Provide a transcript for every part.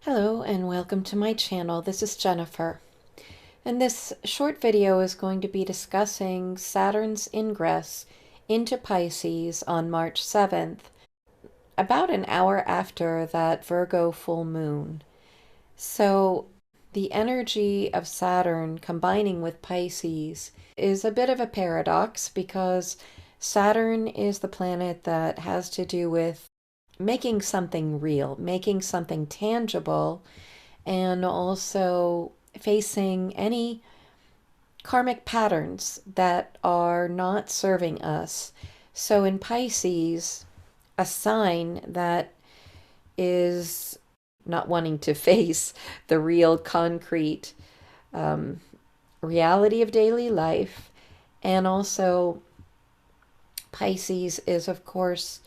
Hello and welcome to my channel. This is Jennifer. And this short video is going to be discussing Saturn's ingress into Pisces on March 7th, about an hour after that Virgo full moon. So the energy of Saturn combining with Pisces is a bit of a paradox because Saturn is the planet that has to do with making something real, making something tangible, and also facing any karmic patterns that are not serving us. So in Pisces, a sign that is not wanting to face the real concrete reality of daily life. And also, Pisces is, of course,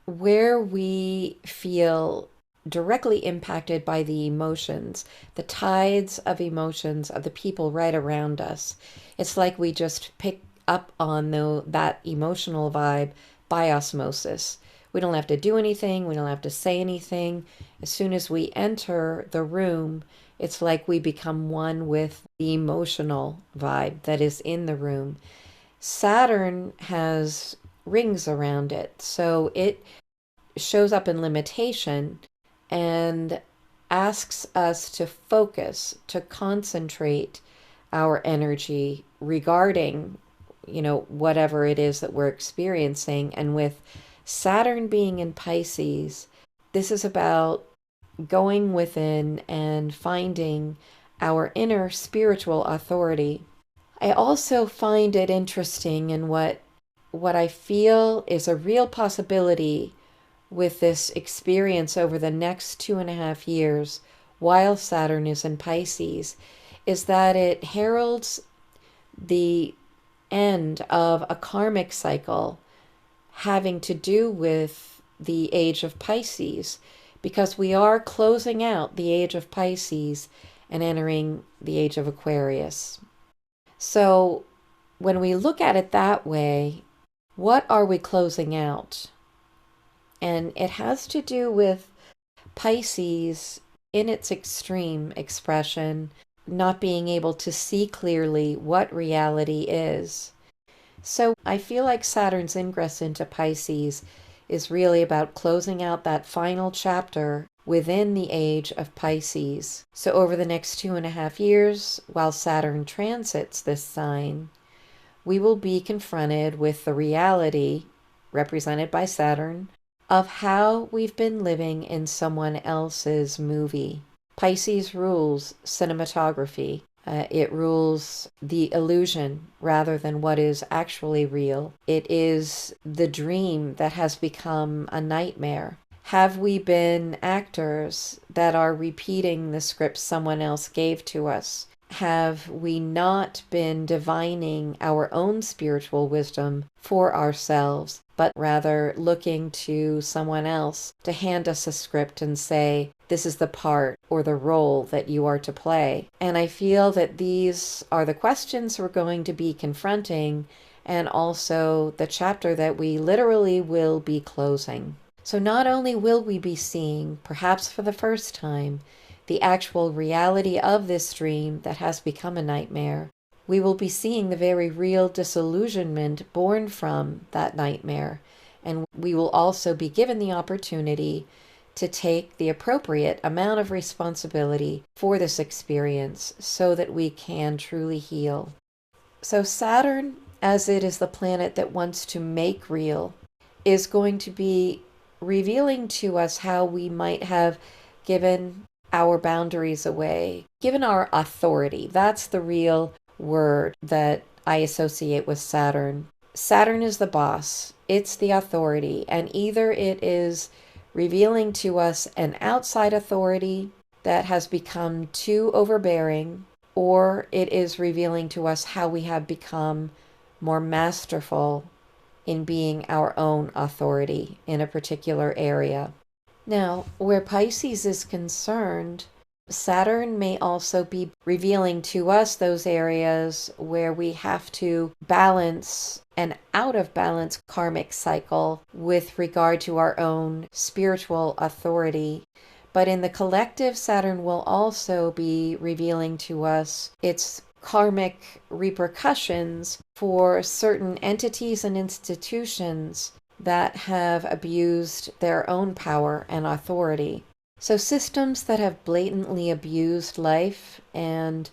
where we feel directly impacted by the emotions, the tides of emotions of the people right around us. It's like we just pick up on that emotional vibe by osmosis. We don't have to do anything. We don't have to say anything. As soon as we enter the room, it's like we become one with the emotional vibe that is in the room. Saturn has rings around it, so it shows up in limitation and asks us to focus, to concentrate our energy regarding, whatever it is that we're experiencing. And with Saturn being in Pisces, this is about going within and finding our inner spiritual authority. I also find it interesting in what I feel is a real possibility with this experience over the next 2.5 years while Saturn is in Pisces is that it heralds the end of a karmic cycle having to do with the age of Pisces, because we are closing out the age of Pisces and entering the age of Aquarius. So when we look at it that way, what are we closing out? And it has to do with Pisces in its extreme expression, not being able to see clearly what reality is. So I feel like Saturn's ingress into Pisces is really about closing out that final chapter within the age of Pisces. So over the next 2.5 years, while Saturn transits this sign, we will be confronted with the reality, represented by Saturn, of how we've been living in someone else's movie. Pisces rules cinematography. It rules the illusion rather than what is actually real. It is the dream that has become a nightmare. Have we been actors that are repeating the script someone else gave to us? Have we not been divining our own spiritual wisdom for ourselves, but rather looking to someone else to hand us a script and say, this is the part or the role that you are to play? And I feel that these are the questions we're going to be confronting, and also the chapter that we literally will be closing. So not only will we be seeing, perhaps for the first time, the actual reality of this dream that has become a nightmare, we will be seeing the very real disillusionment born from that nightmare. And we will also be given the opportunity to take the appropriate amount of responsibility for this experience so that we can truly heal. So Saturn, as it is the planet that wants to make real, is going to be revealing to us how we might have given our boundaries away, given our authority. That's the real word that I associate with Saturn. Saturn is the boss. It's the authority. And either it is revealing to us an outside authority that has become too overbearing, or it is revealing to us how we have become more masterful in being our own authority in a particular area. Now, where Pisces is concerned, Saturn may also be revealing to us those areas where we have to balance an out of balance karmic cycle with regard to our own spiritual authority, But in the collective, Saturn will also be revealing to us its karmic repercussions for certain entities and institutions that have abused their own power and authority. So systems that have blatantly abused life and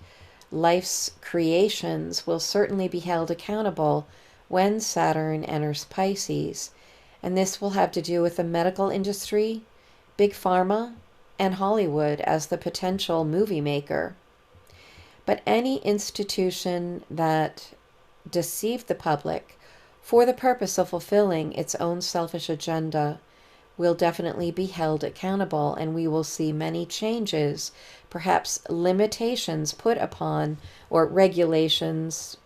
life's creations will certainly be held accountable when Saturn enters Pisces. And this will have to do with the medical industry, big pharma, and Hollywood as the potential movie maker. But any institution that deceived the public for the purpose of fulfilling its own selfish agenda will definitely be held accountable, and we will see many changes, perhaps limitations put upon, or regulations,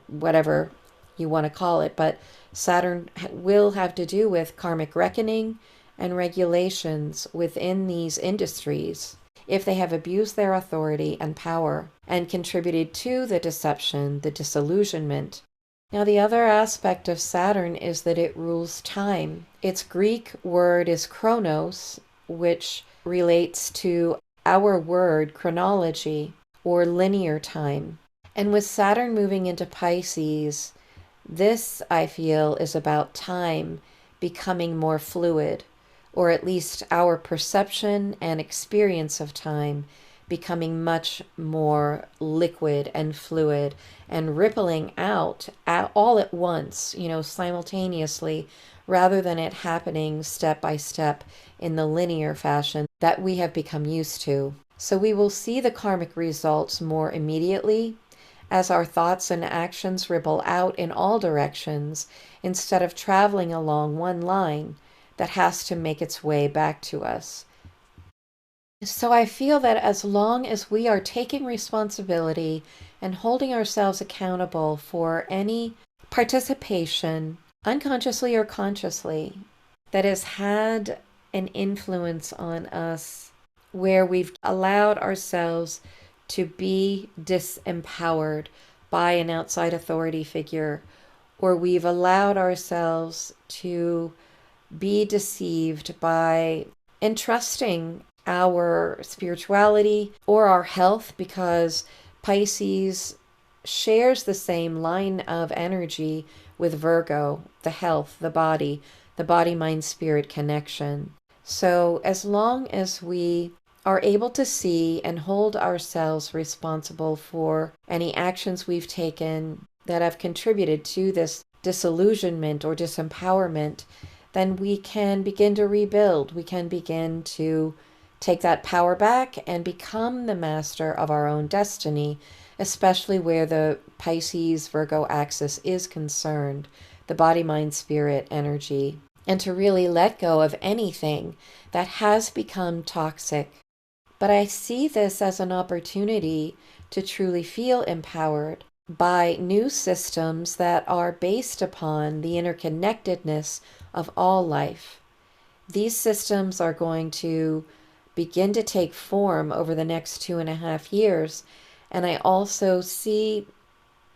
whatever you want to call it. But Saturn will have to do with karmic reckoning and regulations within these industries if they have abused their authority and power and contributed to the deception, the disillusionment. Now, the other aspect of Saturn is that it rules time. Its Greek word is chronos, which relates to our word chronology or linear time. And with Saturn moving into Pisces, this, I feel, is about time becoming more fluid, or at least our perception and experience of time becoming much more liquid and fluid and rippling out all at once, simultaneously, rather than it happening step by step in the linear fashion that we have become used to. So we will see the karmic results more immediately as our thoughts and actions ripple out in all directions instead of traveling along one line that has to make its way back to us. So I feel that as long as we are taking responsibility and holding ourselves accountable for any participation, unconsciously or consciously, that has had an influence on us, where we've allowed ourselves to be disempowered by an outside authority figure, or we've allowed ourselves to be deceived by entrusting our spirituality or our health, because Pisces shares the same line of energy with Virgo, the health, the body, mind, spirit connection. So as long as we are able to see and hold ourselves responsible for any actions we've taken that have contributed to this disillusionment or disempowerment, then we can begin to rebuild. We can begin to take that power back and become the master of our own destiny, especially where the Pisces Virgo axis is concerned, the body, mind, spirit energy, and to really let go of anything that has become toxic. But I see this as an opportunity to truly feel empowered by new systems that are based upon the interconnectedness of all life. These systems are going to begin to take form over the next 2.5 years. And I also see,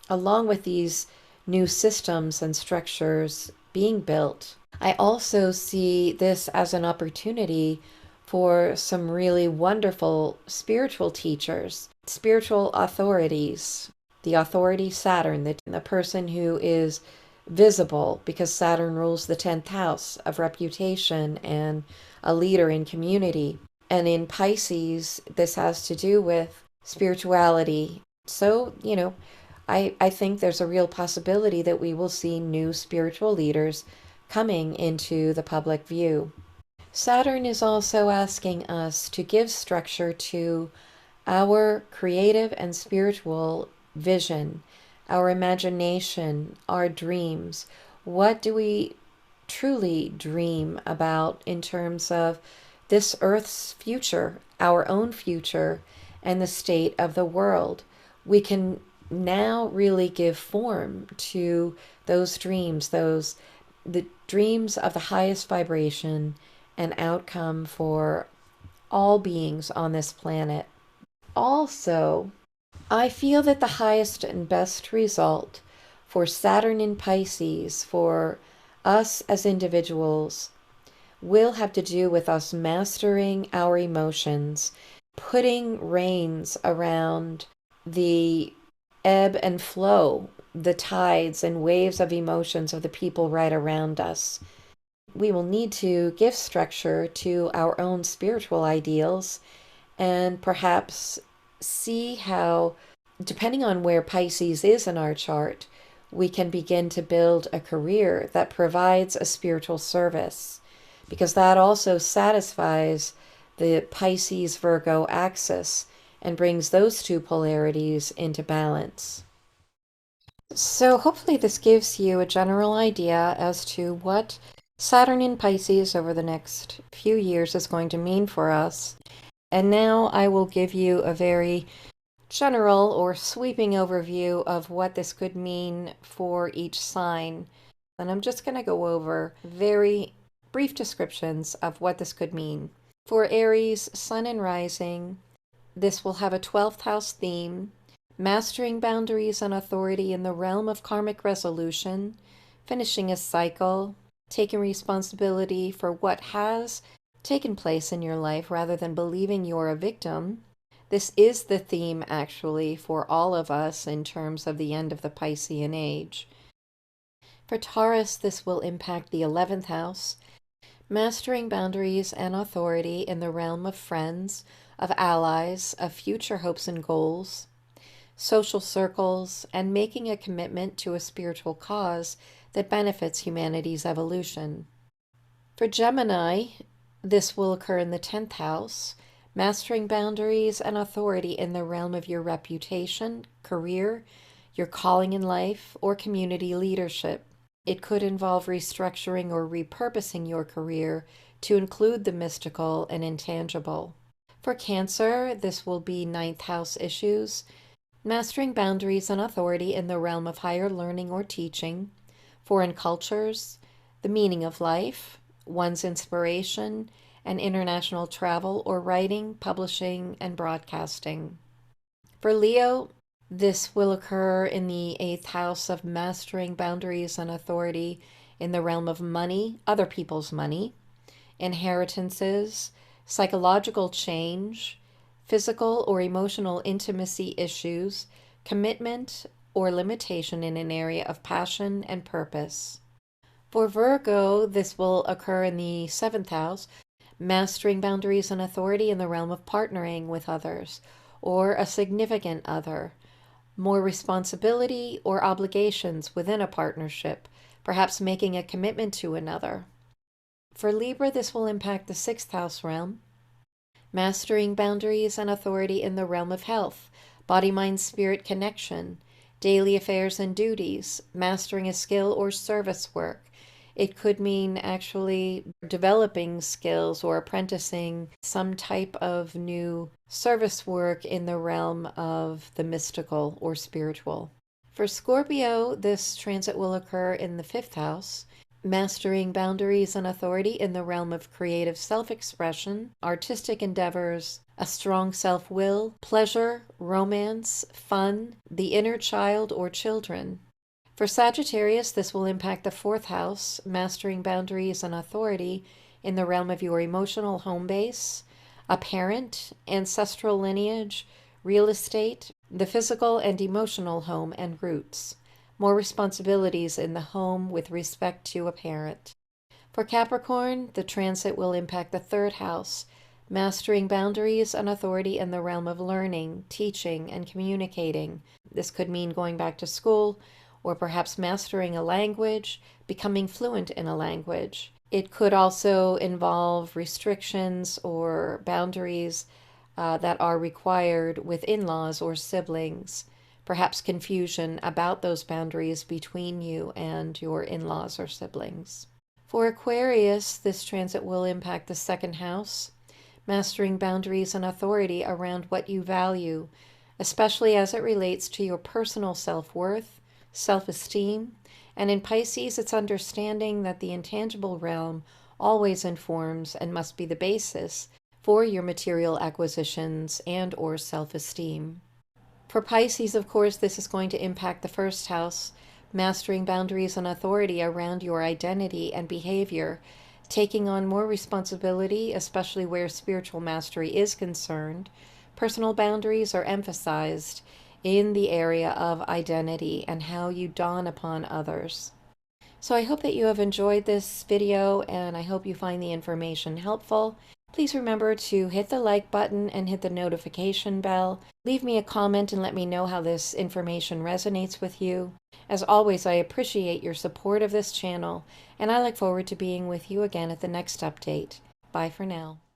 along with these new systems and structures being built, I also see this as an opportunity for some really wonderful spiritual teachers, spiritual authorities, the authority Saturn, the person who is visible, because Saturn rules the 10th house of reputation and a leader in community. And in Pisces, this has to do with spirituality. So, I think there's a real possibility that we will see new spiritual leaders coming into the public view. Saturn is also asking us to give structure to our creative and spiritual vision, our imagination, our dreams. What do we truly dream about in terms of this Earth's future, our own future, and the state of the world? We can now really give form to those dreams, the dreams of the highest vibration and outcome for all beings on this planet. Also, I feel that the highest and best result for Saturn in Pisces, for us as individuals, will have to do with us mastering our emotions, putting reins around the ebb and flow, the tides and waves of emotions of the people right around us. We will need to give structure to our own spiritual ideals and perhaps see how, depending on where Pisces is in our chart, we can begin to build a career that provides a spiritual service, because that also satisfies the Pisces Virgo axis and brings those two polarities into balance. So hopefully this gives you a general idea as to what Saturn in Pisces over the next few years is going to mean for us. And now I will give you a very general or sweeping overview of what this could mean for each sign. And I'm just going to go over very brief descriptions of what this could mean. For Aries, Sun and Rising, this will have a 12th house theme, mastering boundaries and authority in the realm of karmic resolution, finishing a cycle, taking responsibility for what has taken place in your life rather than believing you're a victim. This is the theme, actually, for all of us in terms of the end of the Piscean age. For Taurus, this will impact the 11th house, mastering boundaries and authority in the realm of friends, of allies, of future hopes and goals, social circles, and making a commitment to a spiritual cause that benefits humanity's evolution. For Gemini, this will occur in the 10th house, mastering boundaries and authority in the realm of your reputation, career, your calling in life, or community leadership. It could involve restructuring or repurposing your career to include the mystical and intangible. For Cancer, this will be 9th house issues, mastering boundaries and authority in the realm of higher learning or teaching, foreign cultures, the meaning of life, one's inspiration, and international travel or writing, publishing, and broadcasting. For Leo, this will occur in the 8th house of mastering boundaries and authority in the realm of money, other people's money, inheritances, psychological change, physical or emotional intimacy issues, commitment or limitation in an area of passion and purpose. For Virgo, this will occur in the 7th house, mastering boundaries and authority in the realm of partnering with others or a significant other, more responsibility or obligations within a partnership, perhaps making a commitment to another. For Libra, this will impact the 6th house realm, mastering boundaries and authority in the realm of health, body-mind-spirit connection, daily affairs and duties, mastering a skill or service work. It could mean actually developing skills or apprenticing some type of new service work in the realm of the mystical or spiritual. For Scorpio, this transit will occur in the 5th house, mastering boundaries and authority in the realm of creative self-expression, artistic endeavors, a strong self-will, pleasure, romance, fun, the inner child or children. For Sagittarius, this will impact the 4th house, mastering boundaries and authority in the realm of your emotional home base, a parent, ancestral lineage, real estate, the physical and emotional home and roots. More responsibilities in the home with respect to a parent. For Capricorn, the transit will impact the 3rd house, mastering boundaries and authority in the realm of learning, teaching, and communicating. This could mean going back to school, or perhaps mastering a language, becoming fluent in a language. It could also involve restrictions or boundaries that are required with in-laws or siblings, perhaps confusion about those boundaries between you and your in-laws or siblings. For Aquarius, this transit will impact the 2nd house, mastering boundaries and authority around what you value, especially as it relates to your personal self-worth, self-esteem, and in Pisces, it's understanding that the intangible realm always informs and must be the basis for your material acquisitions and or self-esteem. For Pisces, of course, this is going to impact the 1st house, mastering boundaries and authority around your identity and behavior, taking on more responsibility, especially where spiritual mastery is concerned. Personal boundaries are emphasized in the area of identity and how you dawn upon others. So I hope that you have enjoyed this video, and I hope you find the information helpful. Please remember to hit the like button and hit the notification bell. Leave me a comment and let me know how this information resonates with you. As always, I appreciate your support of this channel, and I look forward to being with you again at the next update. Bye for now.